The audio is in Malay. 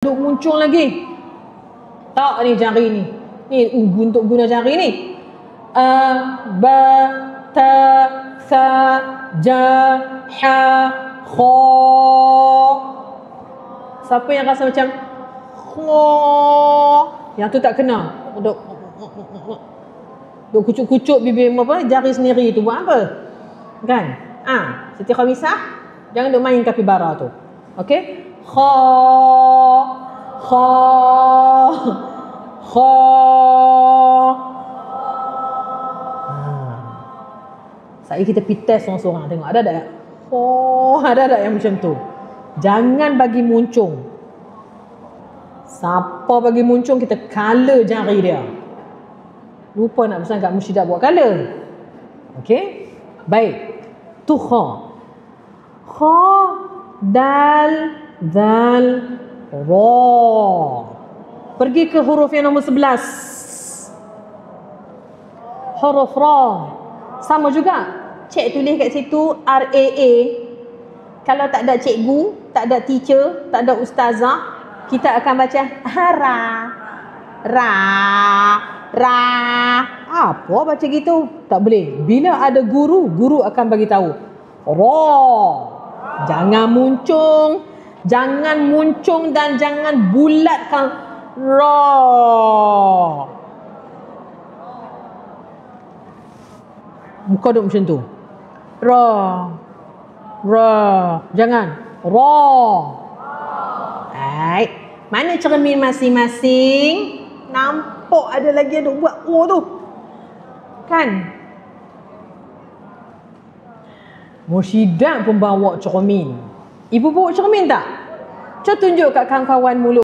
Duk muncul lagi. Tak ni jari ni. Ni untuk guna jari ni. Ba, ta, sa, ja, ha, kha. Siapa yang rasa macam kha? Yang tu tak kena. Duk kucuk-kucuk bibir apa jari sendiri tu buat apa? Kan? Siti Khamisah jangan duk main kapibara tu. Okey? Kha, kha, kha. Saya kita pergi test seorang-seorang tengok ada tak? Ada tak yang macam tu? Jangan bagi muncung. Siapa bagi muncung kita color jari dia. Lupa nak pesan kat Musyidah buat color. Okey? Baik. Tu kha. Kha, dal, zal, ra. Pergi ke huruf yang nombor 11. Huruf ra. Sama juga. Cik tulis kat situ RAA. Kalau tak ada cikgu, tak ada teacher, tak ada ustazah, kita akan baca ra. Ra. Ra. Apa baca gitu? Tak boleh. Bila ada guru, guru akan bagi tahu. Ra. Jangan muncung. Jangan muncung dan jangan bulatkan ra. Muka duk macam tu. Ra. Ra. Jangan. Ra. Baik. Mana cermin masing-masing? Nampak ada lagi yang buat O tu. Kan? Musyidah pun bawa cermin. Ibu bawa cermin tak? Cuba tunjuk kat kawan-kawan mulut.